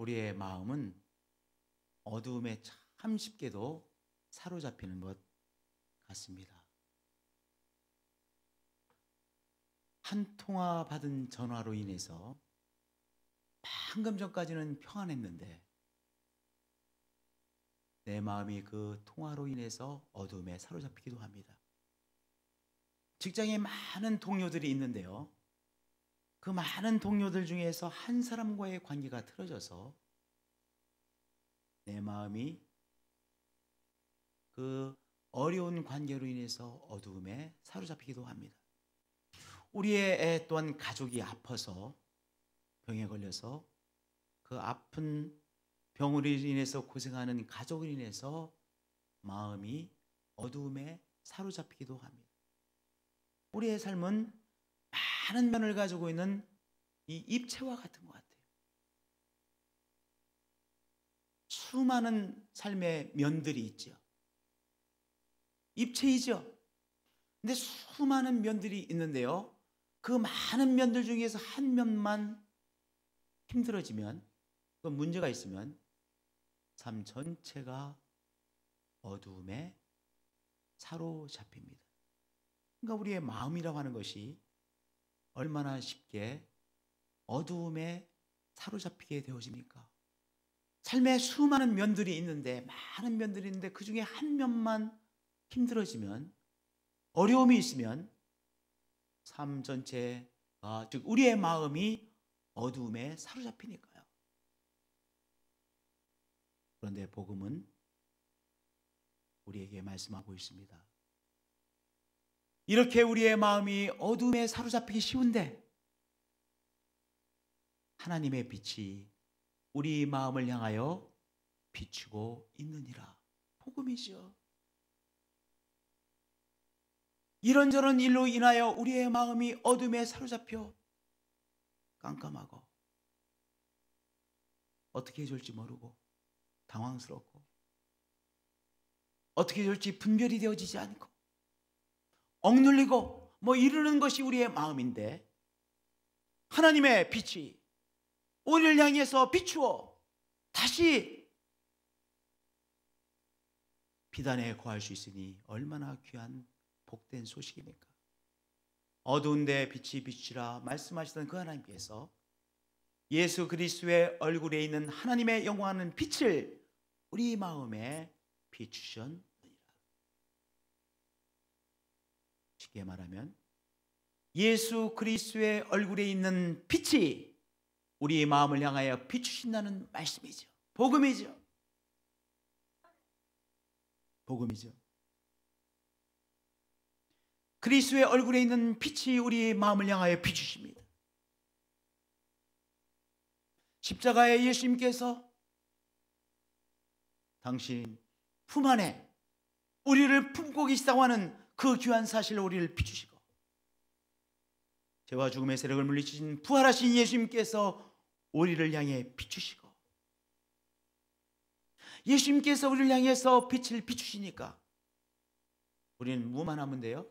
우리의 마음은 어두움에 참 쉽게도 사로잡히는 것 같습니다. 한 통화 받은 전화로 인해서 방금 전까지는 평안했는데 내 마음이 그 통화로 인해서 어두움에 사로잡히기도 합니다. 직장에 많은 동료들이 있는데요, 그 많은 동료들 중에서 한 사람과의 관계가 틀어져서 내 마음이 그 어려운 관계로 인해서 어두움에 사로잡히기도 합니다. 우리의 애 또한 가족이 아파서 병에 걸려서 그 아픈 병으로 인해서 고생하는 가족으로 인해서 마음이 어두움에 사로잡히기도 합니다. 우리의 삶은 많은 면을 가지고 있는 이 입체와 같은 것 같아요. 수많은 삶의 면들이 있죠. 입체이죠. 근데 수많은 면들이 있는데요, 그 많은 면들 중에서 한 면만 힘들어지면, 그 문제가 있으면 삶 전체가 어두움에 사로잡힙니다. 그러니까 우리의 마음이라고 하는 것이 얼마나 쉽게 어두움에 사로잡히게 되어집니까? 삶의 수많은 면들이 있는데, 많은 면들이 있는데 그 중에 한 면만 힘들어지면, 어려움이 있으면 삶 전체가, 즉 우리의 마음이 어두움에 사로잡히니까요. 그런데 복음은 우리에게 말씀하고 있습니다. 이렇게 우리의 마음이 어두움에 사로잡히기 쉬운데 하나님의 빛이 우리 마음을 향하여 비추고 있느니라. 복음이죠. 이런저런 일로 인하여 우리의 마음이 어둠에 사로잡혀 깜깜하고 어떻게 해줄지 모르고 당황스럽고 어떻게 해줄지 분별이 되어지지 않고 억눌리고 이러는 것이 우리의 마음인데, 하나님의 빛이 우리를 향해서 비추어 다시 비단에 거할 수 있으니 얼마나 귀한 복된 소식입니까? 어두운 데 빛이 비추라 말씀하시던 그 하나님께서 예수 그리스도의 얼굴에 있는 하나님의 영광하는 빛을 우리 마음에 비추셨느니라. 쉽게 말하면 예수 그리스도의 얼굴에 있는 빛이 우리 마음을 향하여 비추신다는 말씀이죠. 복음이죠. 복음이죠. 그리스도의 얼굴에 있는 빛이 우리 마음을 향하여 비추십니다. 십자가의 예수님께서 당신 품 안에 우리를 품고 계시다고 하는 그 귀한 사실로 우리를 비추시고, 죄와 죽음의 세력을 물리치신 부활하신 예수님께서 우리를 향해 비추시고, 예수님께서 우리를 향해서 빛을 비추시니까 우리는 뭐만 하면 돼요?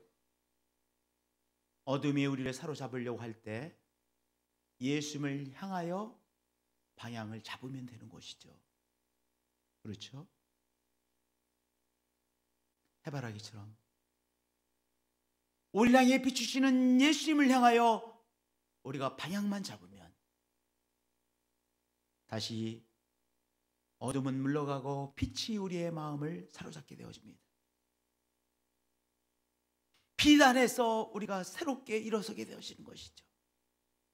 어둠이 우리를 사로잡으려고 할 때 예수님을 향하여 방향을 잡으면 되는 것이죠. 그렇죠? 해바라기처럼 우리를 향해 비추시는 예수님을 향하여 우리가 방향만 잡으면 다시 어둠은 물러가고 빛이 우리의 마음을 사로잡게 되어집니다. 빛 안에서 우리가 새롭게 일어서게 되어지는 것이죠.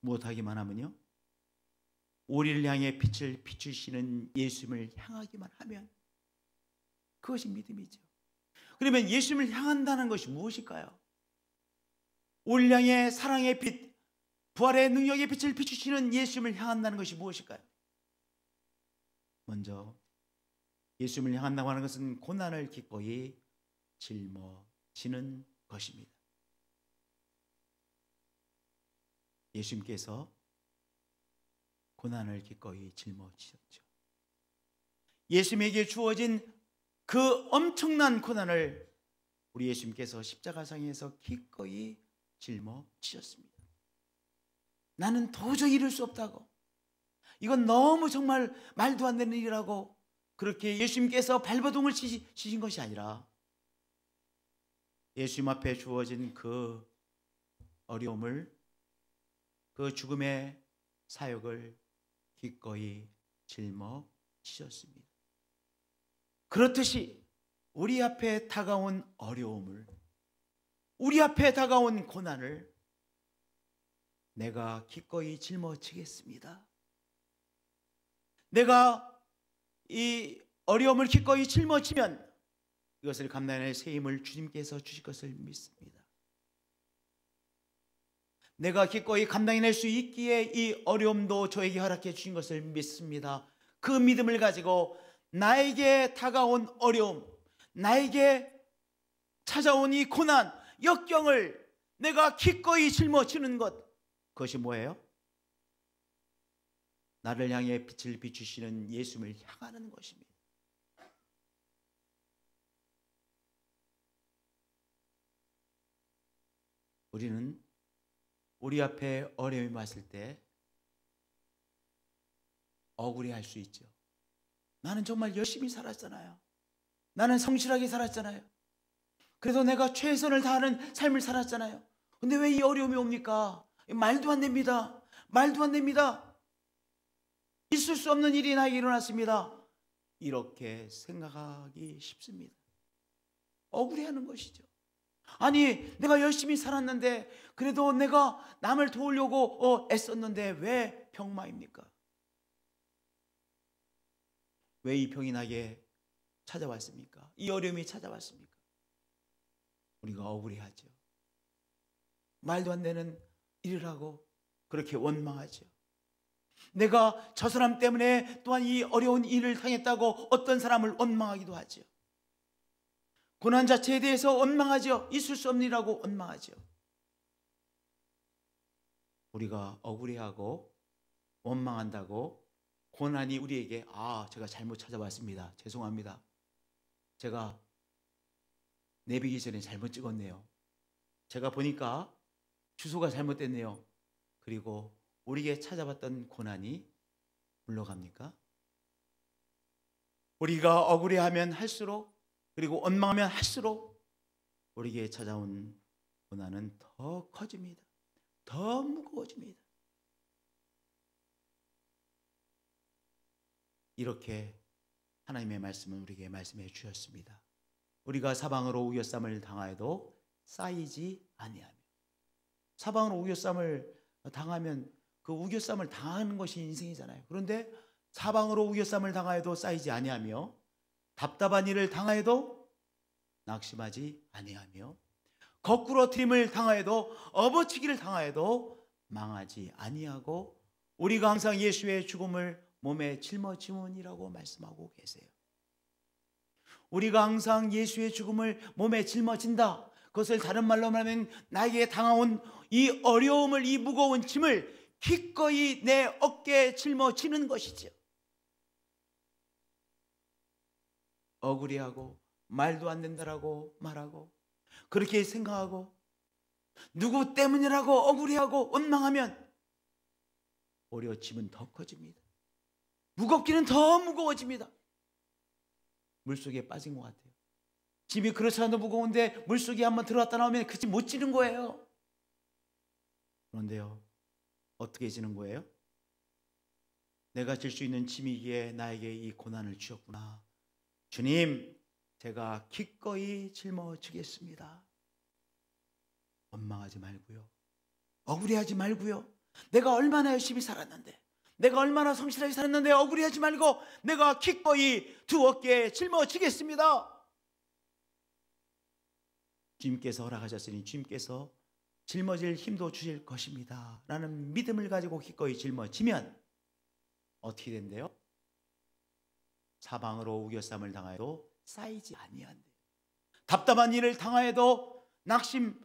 무엇하기만 하면요, 우리를 향해 빛을 비추시는 예수님을 향하기만 하면 그것이 믿음이죠. 그러면 예수님을 향한다는 것이 무엇일까요? 우리를 향해 사랑의 빛, 부활의 능력의 빛을 비추시는 예수님을 향한다는 것이 무엇일까요? 먼저 예수님을 향한다고 하는 것은 고난을 기꺼이 짊어지는 것입니다. 예수님께서 고난을 기꺼이 짊어지셨죠. 예수님에게 주어진 그 엄청난 고난을 우리 예수님께서 십자가상에서 기꺼이 짊어지셨습니다. 나는 도저히 이룰 수 없다고, 이건 너무 정말 말도 안 되는 일이라고 그렇게 예수님께서 발버둥을 치신 것이 아니라 예수님 앞에 주어진 그 어려움을, 그 죽음의 사역을 기꺼이 짊어지셨습니다. 그렇듯이 우리 앞에 다가온 어려움을, 우리 앞에 다가온 고난을 내가 기꺼이 짊어지겠습니다. 내가 이 어려움을 기꺼이 짊어지면 이것을 감당할 새 힘을 주님께서 주실 것을 믿습니다. 내가 기꺼이 감당해낼 수 있기에 이 어려움도 저에게 허락해 주신 것을 믿습니다. 그 믿음을 가지고 나에게 다가온 어려움, 나에게 찾아온 이 고난, 역경을 내가 기꺼이 짊어지는 것, 그것이 뭐예요? 나를 향해 빛을 비추시는 예수님을 향하는 것입니다. 우리는 우리 앞에 어려움이 왔을 때 억울해할 수 있죠. 나는 정말 열심히 살았잖아요. 나는 성실하게 살았잖아요. 그래도 내가 최선을 다하는 삶을 살았잖아요. 근데 왜 이 어려움이 옵니까? 말도 안 됩니다. 말도 안 됩니다. 있을 수 없는 일이 나에게 일어났습니다. 이렇게 생각하기 쉽습니다. 억울해하는 것이죠. 아니, 내가 열심히 살았는데, 그래도 내가 남을 도우려고 애썼는데 왜 병마입니까? 왜 이 병이 나게 찾아왔습니까? 이 어려움이 찾아왔습니까? 우리가 억울해하죠. 말도 안 되는 일을 하고 그렇게 원망하죠. 내가 저 사람 때문에 또한 이 어려운 일을 당했다고 어떤 사람을 원망하기도 하죠. 고난 자체에 대해서 원망하죠. 있을 수 없는 일이라고 원망하죠. 우리가 억울해하고 원망한다고 고난이 우리에게 제가 잘못 찾아왔습니다. 죄송합니다. 제가 내비기 전에 잘못 찍었네요. 제가 보니까 주소가 잘못됐네요. 그리고 우리에게 찾아왔던 고난이 물러갑니까? 우리가 억울해하면 할수록, 그리고 원망하면 할수록 우리에게 찾아온 고난은 더 커집니다. 더 무거워집니다. 이렇게 하나님의 말씀은 우리에게 말씀해 주셨습니다. 우리가 사방으로 우겨쌈을 당하여도 쌓이지 아니하며, 사방으로 우겨쌈을 당하면 그 우겨쌈을 당하는 것이 인생이잖아요. 그런데 사방으로 우겨쌈을 당하여도 쌓이지 아니하며, 답답한 일을 당하여도 낙심하지 아니하며, 거꾸로 트림을 당하여도, 업어치기를 당하여도 망하지 아니하고, 우리가 항상 예수의 죽음을 몸에 짊어지문이라고 말씀하고 계세요. 우리가 항상 예수의 죽음을 몸에 짊어진다. 그것을 다른 말로 말하면 나에게 당하온 이 어려움을, 이 무거운 짐을 기꺼이 내 어깨에 짊어지는 것이죠. 억울해하고 말도 안 된다라고 말하고 그렇게 생각하고 누구 때문이라고 억울해하고 원망하면 오히려 짐은 더 커집니다. 무겁기는 더 무거워집니다. 물속에 빠진 것 같아요. 짐이 그렇지 않아도 무거운데 물속에 한번 들어갔다 나오면 그 짐 못 지는 거예요. 그런데요, 어떻게 지는 거예요? 내가 질 수 있는 짐이기에 나에게 이 고난을 주셨구나. 주님, 제가 기꺼이 짊어지겠습니다. 원망하지 말고요. 억울해하지 말고요. 내가 얼마나 열심히 살았는데, 내가 얼마나 성실하게 살았는데 억울해하지 말고 내가 기꺼이 두 어깨에 짊어지겠습니다. 주님께서 허락하셨으니 주님께서 짊어질 힘도 주실 것입니다 라는 믿음을 가지고 기꺼이 짊어지면 어떻게 된대요? 사방으로 우겨쌈을 당하여도 쌓이지 아니한대요. 답답한 일을 당하여도 낙심,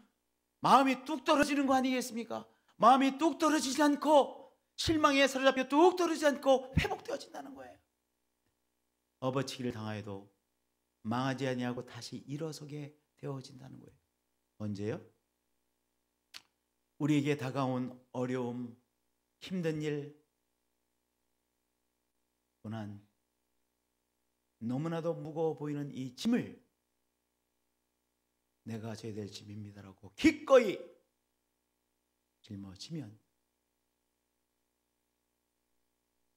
마음이 뚝 떨어지는 거 아니겠습니까? 마음이 뚝 떨어지지 않고 실망에 사로잡혀 뚝 떨어지지 않고 회복되어진다는 거예요. 업어치기를 당하여도 망하지 아니하고 다시 일어서게 되어진다는 거예요. 언제요? 우리에게 다가온 어려움, 힘든 일, 고난, 너무나도 무거워 보이는 이 짐을 내가 져야 될 짐입니다라고 기꺼이 짊어지면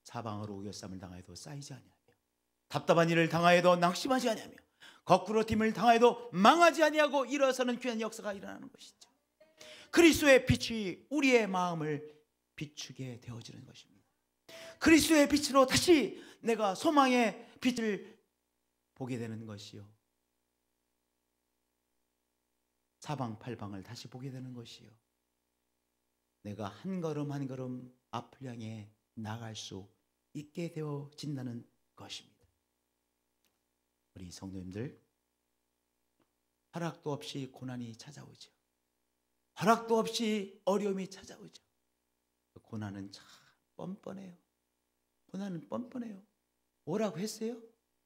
사방으로 우겨쌈을 당하여도 쌓이지 아니하며 답답한 일을 당하여도 낙심하지 아니하며 거꾸로 팀을 당하여도 망하지 아니하고 일어서는 귀한 역사가 일어나는 것이죠. 그리스도의 빛이 우리의 마음을 비추게 되어지는 것입니다. 그리스도의 빛으로 다시 내가 소망의 빛을 보게 되는 것이요, 사방팔방을 다시 보게 되는 것이요, 내가 한 걸음 한 걸음 앞을 향해 나갈 수 있게 되어진다는 것입니다. 우리 성도님들, 허락도 없이 고난이 찾아오죠. 허락도 없이 어려움이 찾아오죠. 고난은 참 뻔뻔해요. 고난은 뻔뻔해요. 오라고 했어요?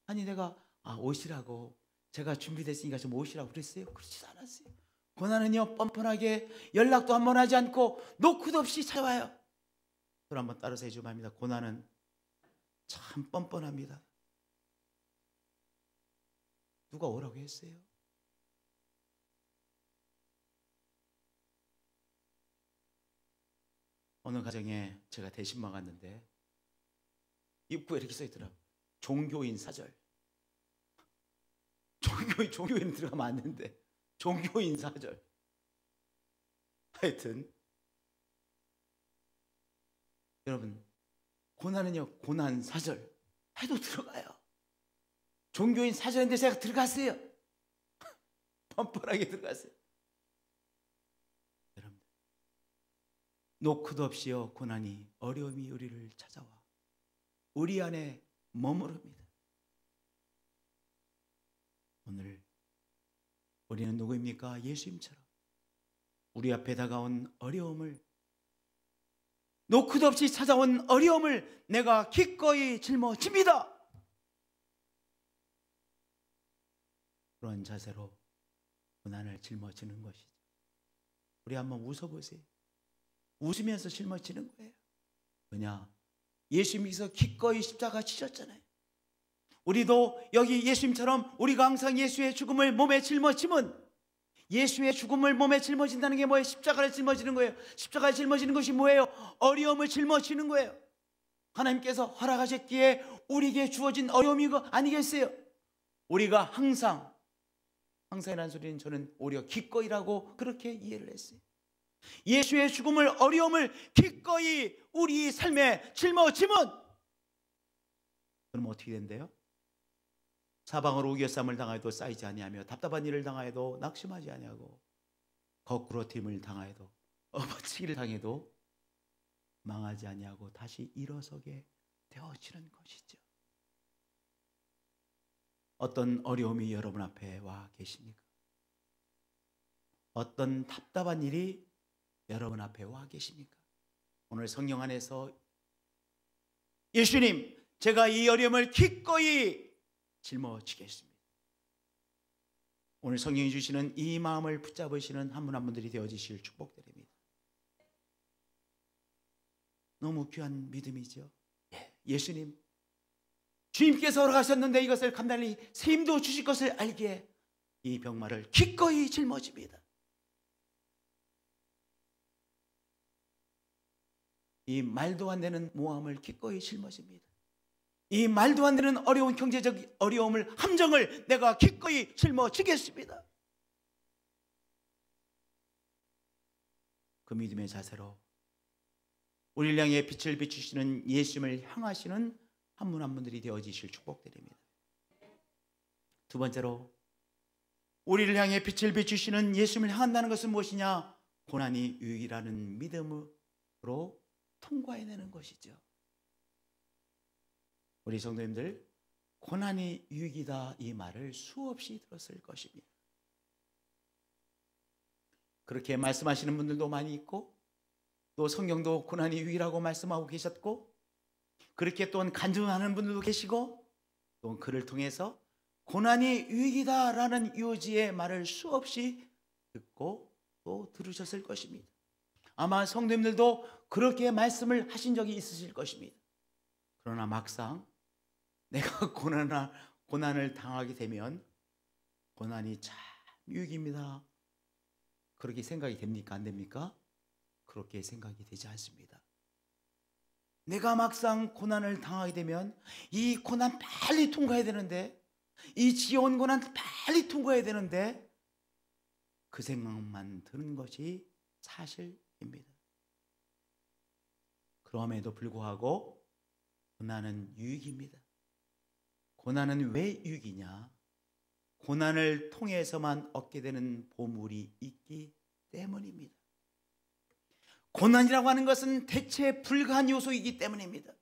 아니 내가 오시라고 제가 준비됐으니까 좀 오시라고 그랬어요? 그렇지 않았어요. 고난은요 뻔뻔하게 연락도 한 번 하지 않고 노크도 없이 찾아와요. 그걸 한번 따라서 해주면 합니다. 고난은 참 뻔뻔합니다. 누가 오라고 했어요? 어느 가정에 제가 대신 막았는데 입구에 이렇게 써있더라고요. 종교인 사절. 종교인 들어가면 안 되는데 종교인 사절. 하여튼 여러분, 고난은요 고난 사절 해도 들어가요. 종교인 사절인데 제가 들어갔어요. 뻔뻔하게 들어갔어요. 여러분, 노크도 없이요 고난이 어려움이 우리를 찾아와 우리 안에 머무릅니다. 오늘 우리는 누구입니까? 예수님처럼 우리 앞에 다가온 어려움을, 노크도 없이 찾아온 어려움을 내가 기꺼이 짊어집니다. 그런 자세로 고난을 짊어지는 것이죠. 우리 한번 웃어보세요. 웃으면서 짊어지는 거예요. 왜냐? 예수님께서 기꺼이 십자가 지셨잖아요. 우리도 여기 예수님처럼 우리가 항상 예수의 죽음을 몸에 짊어지면, 예수의 죽음을 몸에 짊어진다는 게 뭐예요? 십자가를 짊어지는 거예요. 십자가를 짊어지는 것이 뭐예요? 어려움을 짊어지는 거예요. 하나님께서 허락하셨기에 우리에게 주어진 어려움이 아니겠어요? 우리가 항상이라는 소리는 저는 오히려 기꺼이라고 그렇게 이해를 했어요. 예수의 죽음을, 어려움을 기꺼이 우리 삶에 짊어지면 그럼 어떻게 된대요? 사방으로 우겨쌈을 당하여도 쌓이지 아니하며 답답한 일을 당하여도 낙심하지 아니하고 거꾸로 팀을 당하여도 엎어치기를 당해도 망하지 아니하고 다시 일어서게 되어지는 것이죠. 어떤 어려움이 여러분 앞에 와 계십니까? 어떤 답답한 일이 여러분 앞에 와 계십니까? 오늘 성령 안에서 예수님, 제가 이 어려움을 기꺼이 짊어지겠습니다. 오늘 성령이 주시는 이 마음을 붙잡으시는 한 분 한 분들이 되어지실 축복드립니다. 너무 귀한 믿음이죠. 예수님, 주님께서 허락하셨는데 이것을 감당히 새 힘도 주실 것을 알기에 이 병마를 기꺼이 짊어집니다. 이 말도 안 되는 모함을 기꺼이 짊어집니다. 이 말도 안 되는 어려운 경제적 어려움을, 함정을 내가 기꺼이 짊어지겠습니다. 그 믿음의 자세로 우리를 향해 빛을 비추시는 예수님을 향하시는 한 분 한 분들이 되어지실 축복드립니다. 두 번째로, 우리를 향해 빛을 비추시는 예수님을 향한다는 것은 무엇이냐? 고난이 유익이라는 믿음으로 통과해내는 것이죠. 우리 성도님들, 고난이 유익이다 이 말을 수없이 들었을 것입니다. 그렇게 말씀하시는 분들도 많이 있고, 또 성경도 고난이 유익이라고 말씀하고 계셨고, 그렇게 또한 간증하는 분들도 계시고, 또 그를 통해서 고난이 유익이다라는 요지의 말을 수없이 듣고 또 들으셨을 것입니다. 아마 성도님들도 그렇게 말씀을 하신 적이 있으실 것입니다. 그러나 막상 내가 고난을 당하게 되면 고난이 참 유익입니다. 그렇게 생각이 됩니까? 안 됩니까? 그렇게 생각이 되지 않습니다. 내가 막상 고난을 당하게 되면 이 고난 빨리 통과해야 되는데, 이 지겨운 고난 빨리 통과해야 되는데, 그 생각만 드는 것이 사실입니다. 그럼에도 불구하고 고난은 유익입니다. 고난은 왜 유익이냐? 고난을 통해서만 얻게 되는 보물이 있기 때문입니다. 고난이라고 하는 것은 대체 불가한 요소이기 때문입니다.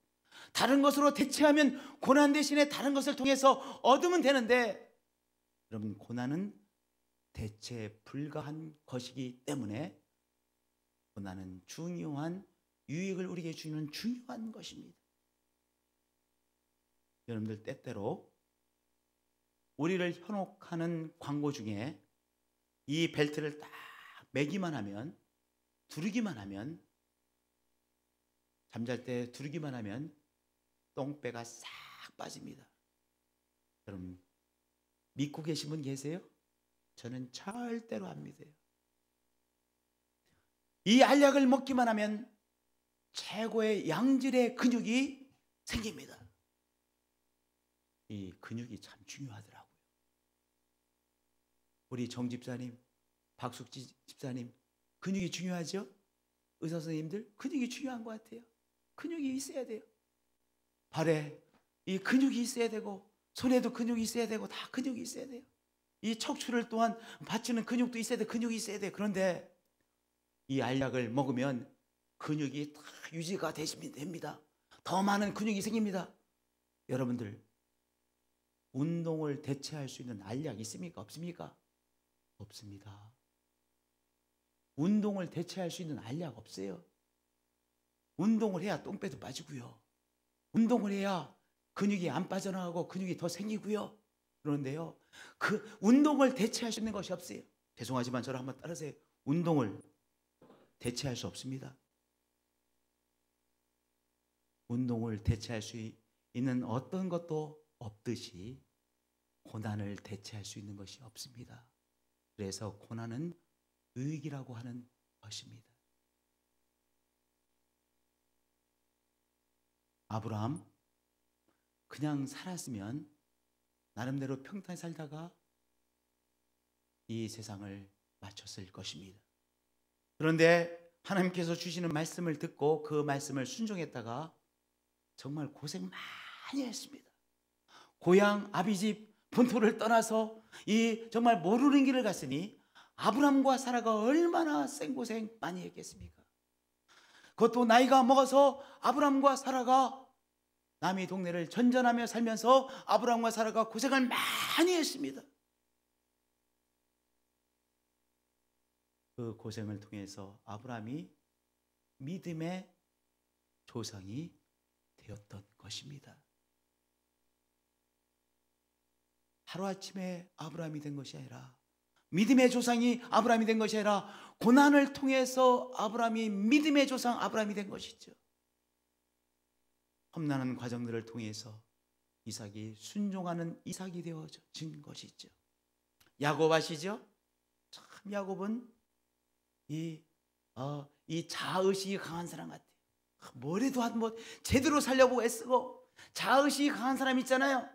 다른 것으로 대체하면 고난 대신에 다른 것을 통해서 얻으면 되는데, 여러분, 고난은 대체 불가한 것이기 때문에 고난은 중요한 유익을 우리에게 주는 중요한 것입니다. 여러분들, 때때로 우리를 현혹하는 광고 중에 이 벨트를 딱 매기만 하면, 두르기만 하면, 잠잘 때 두르기만 하면 똥배가 싹 빠집니다. 여러분, 믿고 계신 분 계세요? 저는 절대로 안 믿어요. 이 알약을 먹기만 하면 최고의 양질의 근육이 생깁니다. 이 근육이 참 중요하더라고요. 우리 정 집사님, 박숙지 집사님, 근육이 중요하죠? 의사 선생님들, 근육이 중요한 것 같아요. 근육이 있어야 돼요. 발에 이 근육이 있어야 되고, 손에도 근육이 있어야 되고, 다 근육이 있어야 돼요. 이 척추를 또한 받치는 근육도 있어야 돼, 근육이 있어야 돼. 그런데 이 알약을 먹으면 근육이 다 유지가 되시면 됩니다. 더 많은 근육이 생깁니다. 여러분들, 운동을 대체할 수 있는 알약 있습니까? 없습니까? 없습니다. 운동을 대체할 수 있는 알약 없어요. 운동을 해야 똥배도 빠지고요. 운동을 해야 근육이 안 빠져나가고 근육이 더 생기고요. 그런데요, 그 운동을 대체할 수 있는 것이 없어요. 죄송하지만 저를 한번 따르세요. 운동을 대체할 수 없습니다. 운동을 대체할 수 있는 어떤 것도 없듯이 고난을 대체할 수 있는 것이 없습니다. 그래서 고난은 유익이라고 하는 것입니다. 아브라함, 그냥 살았으면 나름대로 평탄히 살다가 이 세상을 마쳤을 것입니다. 그런데 하나님께서 주시는 말씀을 듣고 그 말씀을 순종했다가 정말 고생 많이 했습니다. 고향 아비집 본토를 떠나서 이 정말 모르는 길을 갔으니 아브람과 사라가 얼마나 생고생 많이 했겠습니까? 그것도 나이가 먹어서 아브람과 사라가 남의 동네를 전전하며 살면서 아브람과 사라가 고생을 많이 했습니다. 그 고생을 통해서 아브람이 믿음의 조상이 되었던 것입니다. 하루아침에 아브람이 된 것이 아니라, 믿음의 조상이 아브람이 된 것이 아니라 고난을 통해서 아브람이 믿음의 조상 아브람이 된 것이죠. 험난한 과정들을 통해서 이삭이 순종하는 이삭이 되어진 것이죠. 야곱 아시죠? 참 야곱은 이 자의식이 강한 사람 같아요. 뭐래도 한번 제대로 살려보고 애쓰고, 자의식이 강한 사람 있잖아요.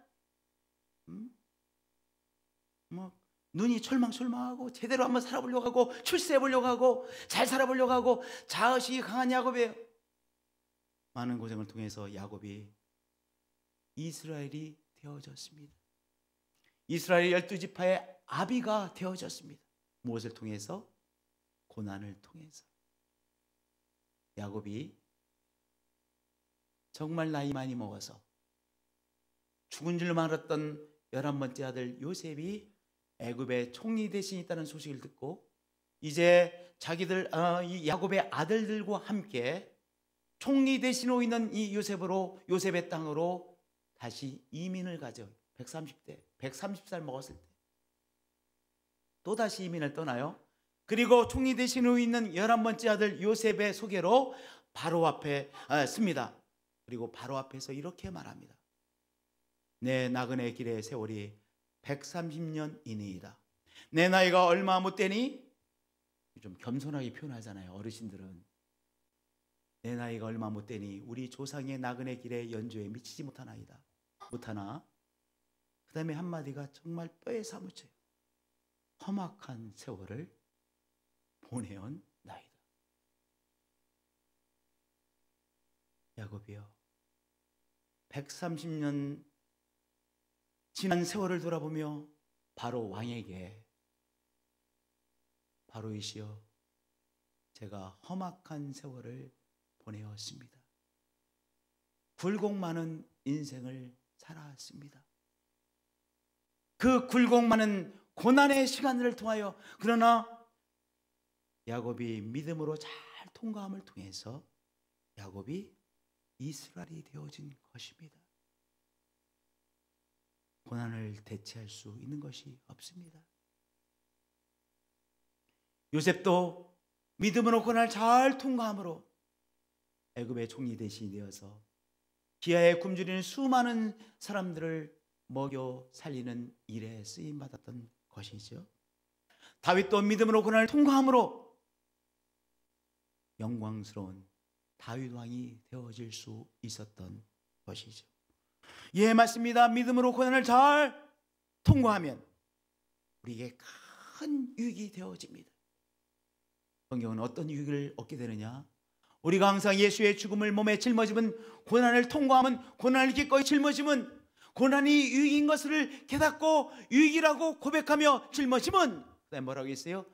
눈이 철망철망하고 제대로 한번 살아보려고 하고, 출세해보려고 하고, 잘 살아보려고 하고, 자의식이 강한 야곱이에요. 많은 고생을 통해서 야곱이 이스라엘이 되어졌습니다. 이스라엘 12지파의 아비가 되어졌습니다. 무엇을 통해서? 고난을 통해서. 야곱이 정말 나이 많이 먹어서 죽은 줄 알았던 11번째 아들 요셉이 애굽의 총리 대신에 있다는 소식을 듣고, 이제 자기들 이 야곱의 아들들과 함께 총리 대신으로 있는 이 요셉의 땅으로 다시 이민을 가죠. 130살 먹었을 때 또다시 이민을 떠나요. 그리고 총리 대신으로 있는 11번째 아들 요셉의 소개로 바로 앞에 씁니다. 그리고 바로 앞에서 이렇게 말합니다. 내 나그네 길의 세월이 130년이니이다. 내 나이가 얼마 못 되니? 좀 겸손하게 표현하잖아요. 어르신들은 내 나이가 얼마 못 되니 우리 조상의 나그네 길의 연주에 미치지 못하나이다. 못하나? 그 다음에 한마디가 정말 뼈에 사무쳐요. 험악한 세월을 보내온 나이다. 야곱이여, 130년 지난 세월을 돌아보며 바로 왕에게, 바로이시여, 제가 험악한 세월을 보내었습니다. 굴곡 많은 인생을 살아왔습니다. 그 굴곡 많은 고난의 시간들을 통하여, 그러나 야곱이 믿음으로 잘 통과함을 통해서 야곱이 이스라엘이 되어진 것입니다. 고난을 대체할 수 있는 것이 없습니다. 요셉도 믿음으로 고난을 잘 통과함으로 애굽의 총리 대신이 되어서 기아에 굶주리는 수많은 사람들을 먹여 살리는 일에 쓰임받았던 것이죠. 다윗도 믿음으로 고난을 통과함으로 영광스러운 다윗 왕이 되어질 수 있었던 것이죠. 예, 맞습니다. 믿음으로 고난을 잘 통과하면 우리에게 큰 유익이 되어집니다. 성경은 어떤 유익을 얻게 되느냐? 우리가 항상 예수의 죽음을 몸에 짊어지면, 고난을 통과하면, 고난을 기꺼이 짊어지면, 고난이 유익인 것을 깨닫고 유익이라고 고백하며 짊어지면, 그다음에 뭐라고 했어요?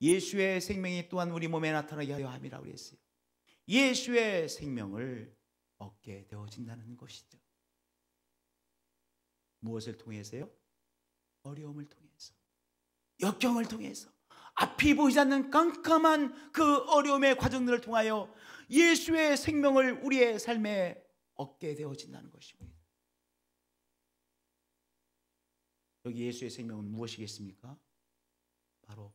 예수의 생명이 또한 우리 몸에 나타나게 하려 함이라고 했어요. 예수의 생명을 얻게 되어진다는 것이죠. 무엇을 통해서요? 어려움을 통해서, 역경을 통해서, 앞이 보이지 않는 깜깜한 그 어려움의 과정들을 통하여 예수의 생명을 우리의 삶에 얻게 되어진다는 것입니다. 여기 예수의 생명은 무엇이겠습니까? 바로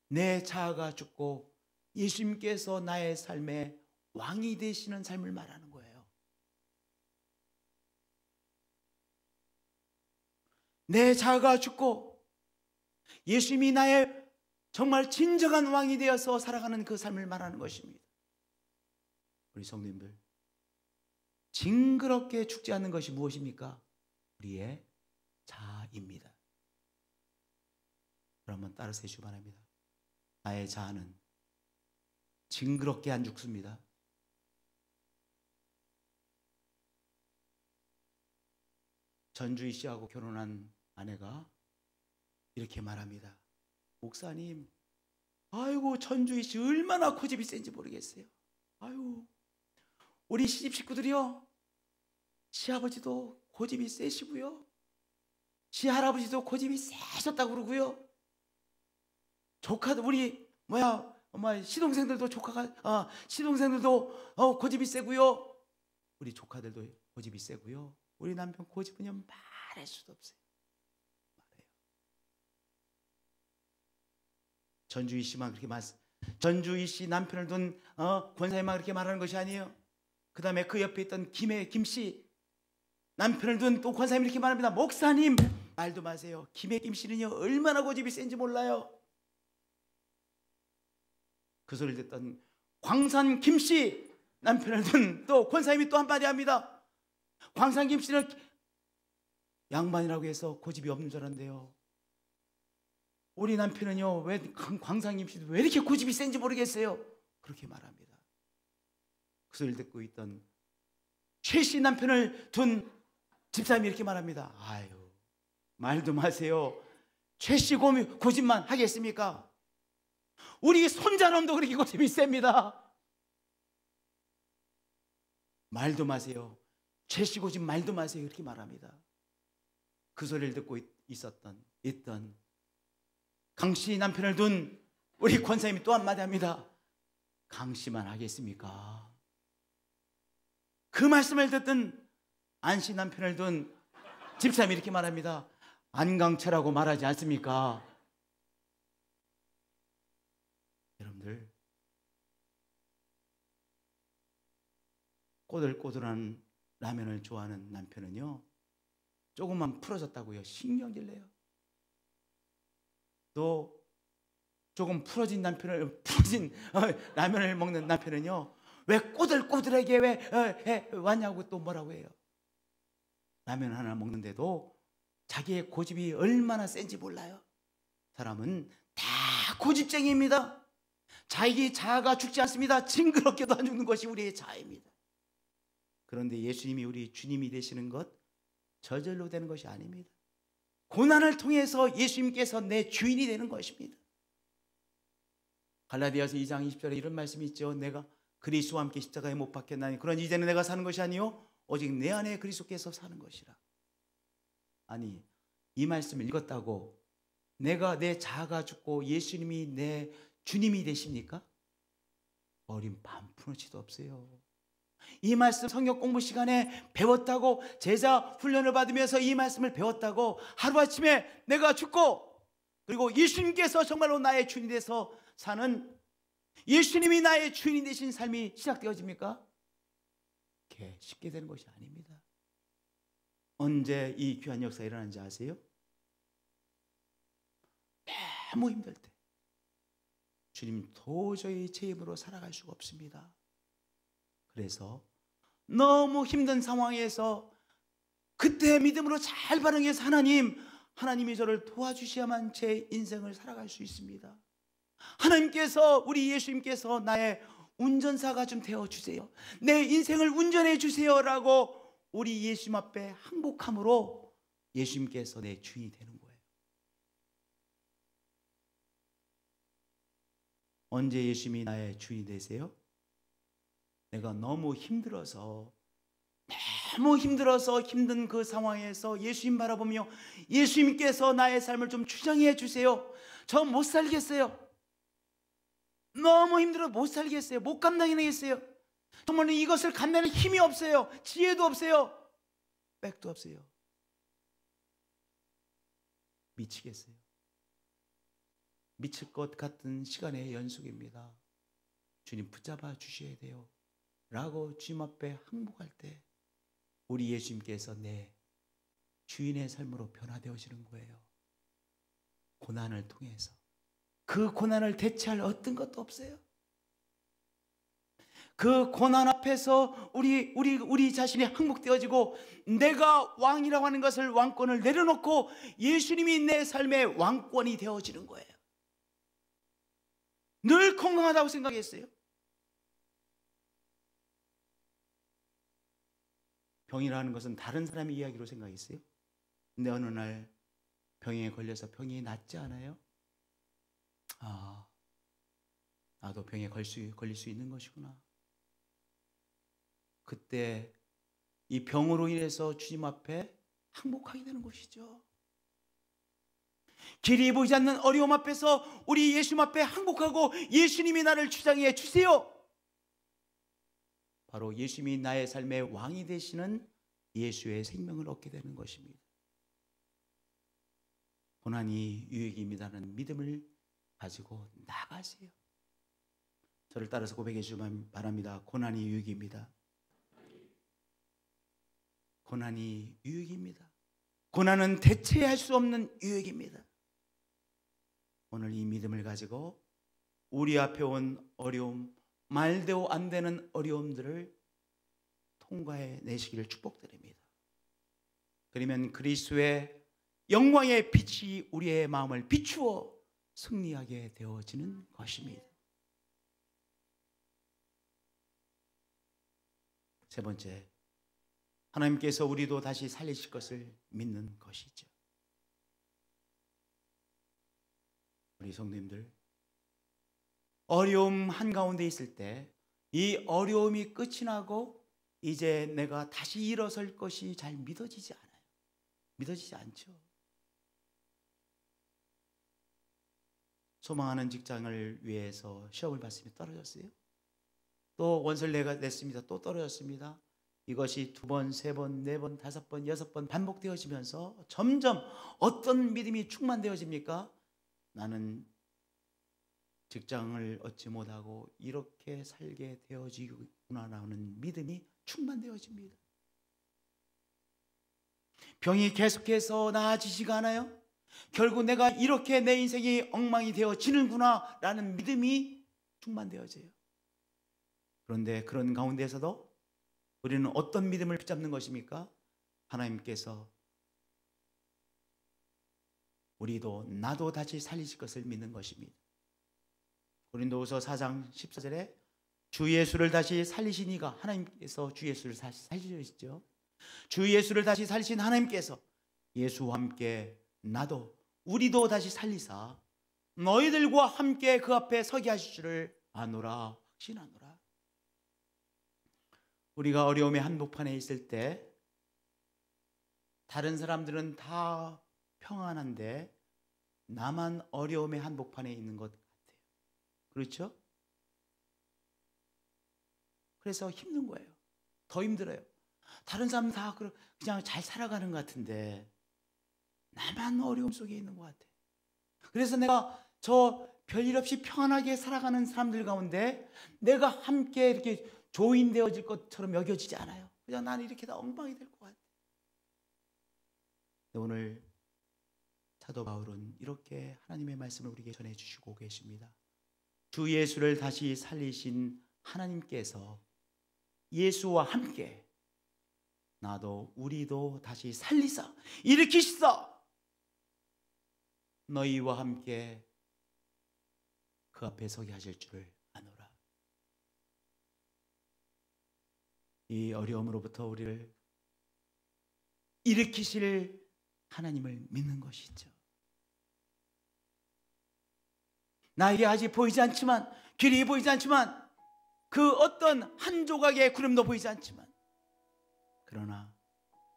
내 자아가 죽고 예수님께서 나의 삶에 왕이 되시는 삶을 말하는 거예요. 내 자아가 죽고 예수님이 나의 정말 진정한 왕이 되어서 살아가는 그 삶을 말하는 것입니다. 우리 성도님들, 징그럽게 죽지 않는 것이 무엇입니까? 우리의 자아입니다. 그러면 따라서 해주시기 바랍니다. 나의 자아는 징그럽게 안 죽습니다. 전주희 씨하고 결혼한 아내가 이렇게 말합니다. 목사님, 아이고 전주희 씨 얼마나 고집이 센지 모르겠어요. 아유, 우리 시집 식구들이요, 시아버지도 고집이 세시고요, 시할아버지도 고집이 세셨다고 그러고요, 조카도 우리 시동생들도 시동생들도 고집이 세고요, 우리 조카들도 고집이 세고요, 우리 남편 고집은요 말할 수도 없어요. 전주희 씨만 그렇게 전주희 씨 남편을 둔 권사님만 그렇게 말하는 것이 아니에요. 그 다음에 그 옆에 있던 김씨 남편을 둔 또 권사님이 이렇게 말합니다. 목사님, 말도 마세요. 김 씨는요 얼마나 고집이 센지 몰라요. 그 소리를 듣던 광산 김씨 남편을 둔 또 권사님이 또 한마디 합니다. 광산 김씨는 양반이라고 해서 고집이 없는 줄 알았는데요, 우리 남편은요 왜 광산 김씨도 왜 이렇게 고집이 센지 모르겠어요. 그렇게 말합니다. 그 소리를 듣고 있던 최씨 남편을 둔 집사님이 이렇게 말합니다. 아유, 말도 마세요. 최씨 고집만 하겠습니까? 우리 손자놈도 그렇게 고집이 셉니다. 말도 마세요. 최씨 고집 말도 마세요. 이렇게 말합니다. 그 소리를 듣고 있던 강씨 남편을 둔 우리 권사님이 또 한마디 합니다. 강씨만 하겠습니까? 그 말씀을 듣던 안씨 남편을 둔 집사님이 이렇게 말합니다. 안강철하고 말하지 않습니까? 여러분들, 꼬들꼬들한 라면을 좋아하는 남편은요 조금만 풀어졌다고요 신경질 내요. 또 조금 풀어진 라면을 먹는 남편은요, 왜 꼬들꼬들하게 왜 왔냐고 또 뭐라고 해요. 라면 하나 먹는데도 자기의 고집이 얼마나 센지 몰라요. 사람은 다 고집쟁이입니다. 자기 자아가 죽지 않습니다. 징그럽게도 안 죽는 것이 우리의 자아입니다. 그런데 예수님이 우리 주님이 되시는 것 저절로 되는 것이 아닙니다. 고난을 통해서 예수님께서 내 주인이 되는 것입니다. 갈라디아서 2장 20절에 이런 말씀이 있죠. 내가 그리스도와 함께 십자가에 못 박혔나니 그런 이제는 내가 사는 것이 아니요 오직 내 안에 그리스도께서 사는 것이라. 아니, 이 말씀을 읽었다고 내가 내 자아가 죽고 예수님이 내 주님이 되십니까? 어린 반푼어치도 없어요. 이 말씀 성경 공부 시간에 배웠다고, 제자 훈련을 받으면서 이 말씀을 배웠다고 하루아침에 내가 죽고 그리고 예수님께서 정말로 나의 주인이 돼서 사는, 예수님이 나의 주인이 되신 삶이 시작되어집니까? 그렇게 쉽게 되는 것이 아닙니다. 언제 이 귀한 역사가 일어나는지 아세요? 너무 힘들 때, 주님 도저히 제 힘으로 살아갈 수가 없습니다. 그래서 너무 힘든 상황에서 그때 믿음으로 잘 반응해서 하나님이 저를 도와주셔야만 제 인생을 살아갈 수 있습니다. 하나님께서, 우리 예수님께서 나의 운전사가 좀 되어주세요, 내 인생을 운전해 주세요 라고 우리 예수님 앞에 항복함으로 예수님께서 내 주인이 되는 거예요. 언제 예수님이 나의 주인이 되세요? 내가 너무 힘들어서 힘든 그 상황에서 예수님 바라보며 예수님께서 나의 삶을 좀 주장해 주세요. 저 못 살겠어요. 너무 힘들어 못 살겠어요. 못 감당해내겠어요. 정말 이것을 감당할 힘이 없어요. 지혜도 없어요. 백도 없어요. 미치겠어요. 미칠 것 같은 시간의 연속입니다. 주님 붙잡아 주셔야 돼요 라고 주님 앞에 항복할 때 우리 예수님께서 내 주인의 삶으로 변화되어지는 거예요. 고난을 통해서. 그 고난을 대체할 어떤 것도 없어요. 그 고난 앞에서 우리 자신이 항복되어지고 내가 왕이라고 하는 것을, 왕권을 내려놓고 예수님이 내 삶의 왕권이 되어지는 거예요. 늘 건강하다고 생각했어요. 병이라는 것은 다른 사람의 이야기로 생각했어요. 근데 어느 날 병에 걸려서 병이 낫지 않아요? 아, 나도 병에 걸릴 수 있는 것이구나. 그때 이 병으로 인해서 주님 앞에 항복하게 되는 것이죠. 길이 보이지 않는 어려움 앞에서 우리 예수님 앞에 항복하고 예수님이 나를 주장해 주세요. 바로 예수님이 나의 삶의 왕이 되시는 예수의 생명을 얻게 되는 것입니다. 고난이 유익입니다는 믿음을 가지고 나가세요. 저를 따라서 고백해 주시면 바랍니다. 고난이 유익입니다. 고난이 유익입니다. 고난은 대체할 수 없는 유익입니다. 오늘 이 믿음을 가지고 우리 앞에 온 어려움, 말대로 안 되는 어려움들을 통과해 내시기를 축복드립니다. 그러면 그리스도의 영광의 빛이 우리의 마음을 비추어 승리하게 되어지는 것입니다. 세 번째, 하나님께서 우리도 다시 살리실 것을 믿는 것이죠. 우리 성도님들, 어려움 한가운데 있을 때 이 어려움이 끝이 나고 이제 내가 다시 일어설 것이 잘 믿어지지 않아요. 믿어지지 않죠. 소망하는 직장을 위해서 시험을 봤으면 떨어졌어요. 또 원서를 냈습니다. 또 떨어졌습니다. 이것이 2번, 3번, 4번, 5번, 6번 반복되어지면서 점점 어떤 믿음이 충만되어집니까? 나는 직장을 얻지 못하고 이렇게 살게 되어지구나라는 믿음이 충만되어집니다. 병이 계속해서 나아지지가 않아요. 결국 내가 이렇게 내 인생이 엉망이 되어지는구나 라는 믿음이 충만되어져요. 그런데 그런 가운데서도 우리는 어떤 믿음을 붙잡는 것입니까? 하나님께서 우리도 나도 다시 살리실 것을 믿는 것입니다. 고린도후서 4장 14절에 주 예수를 다시 살리시니가, 하나님께서 주 예수를 다시 살리셨죠. 주 예수를 다시 살리신 하나님께서 예수와 함께 나도 우리도 다시 살리사 너희들과 함께 그 앞에 서게 하실 줄을 아노라, 확신하노라. 우리가 어려움의 한복판에 있을 때 다른 사람들은 다 평안한데 나만 어려움의 한복판에 있는 것 같아요. 그렇죠? 그래서 힘든 거예요. 더 힘들어요. 다른 사람은 다 그냥 잘 살아가는 것 같은데 나만 어려움 속에 있는 것 같아요. 그래서 내가 저 별일 없이 평안하게 살아가는 사람들 가운데 내가 함께 이렇게 조인되어질 것처럼 여겨지지 않아요. 그냥 나는 이렇게 다 엉망이 될 것 같아요. 오늘 사도 바울은 이렇게 하나님의 말씀을 우리에게 전해주시고 계십니다. 주 예수를 다시 살리신 하나님께서 예수와 함께 나도 우리도 다시 살리사 일으키시사 너희와 함께 그 앞에 서게 하실 줄을 아노라. 이 어려움으로부터 우리를 일으키실 하나님을 믿는 것이죠. 나에게 아직 보이지 않지만, 길이 보이지 않지만, 그 어떤 한 조각의 구름도 보이지 않지만, 그러나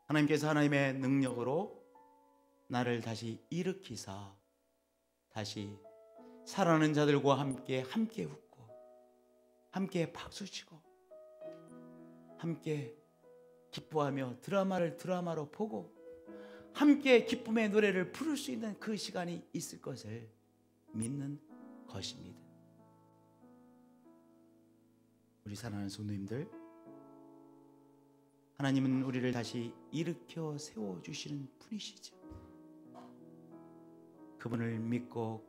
하나님께서 하나님의 능력으로 나를 다시 일으키사 다시 살아나는 자들과 함께 웃고 함께 박수치고 함께 기뻐하며 드라마를 드라마로 보고 함께 기쁨의 노래를 부를 수 있는 그 시간이 있을 것을 믿는 것입니다. 우리 사랑하는 성도님들, 하나님은 우리를 다시 일으켜 세워주시는 분이시죠. 그분을 믿고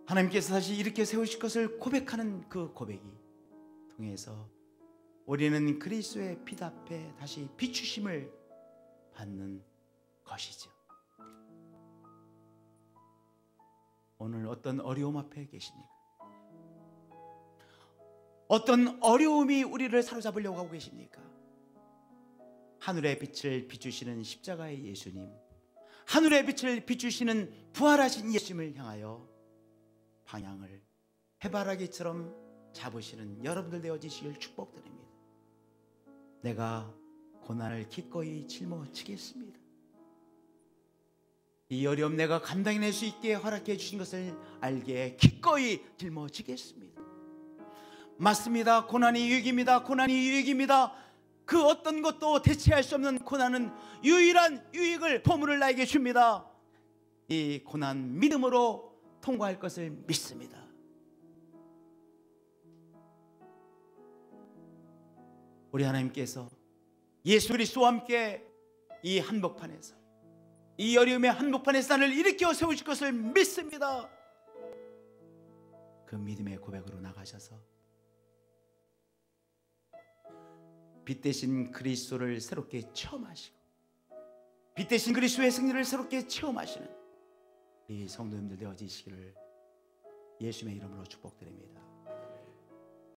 하나님께서 다시 일으켜 세우실 것을 고백하는 그 고백이 통해서 우리는 그리스도의 빛 앞에 다시 비추심을 받는 것이죠. 오늘 어떤 어려움 앞에 계십니까? 어떤 어려움이 우리를 사로잡으려고 하고 계십니까? 하늘의 빛을 비추시는 십자가의 예수님, 하늘의 빛을 비추시는 부활하신 예수님을 향하여 방향을 해바라기처럼 잡으시는 여러분들 되어지시길 축복드립니다. 내가 고난을 기꺼이 짊어지겠습니다. 이 어려움 내가 감당해낼 수 있게 허락해 주신 것을 알게 기꺼이 짊어지겠습니다. 맞습니다. 고난이 유익입니다. 고난이 유익입니다. 그 어떤 것도 대체할 수 없는 고난은 유일한 유익을 보물을 나에게 줍니다. 이 고난 믿음으로 통과할 것을 믿습니다. 우리 하나님께서 예수 그리스도와 함께 이 한복판에서, 이 어려움의 한복판에서 나를 일으켜 세우실 것을 믿습니다. 그 믿음의 고백으로 나가셔서 빛 대신 그리스도를 새롭게 체험하시고 빛 대신 그리스도의 승리를 새롭게 체험하시는 이 성도님들 되어지시기를 예수님의 이름으로 축복드립니다.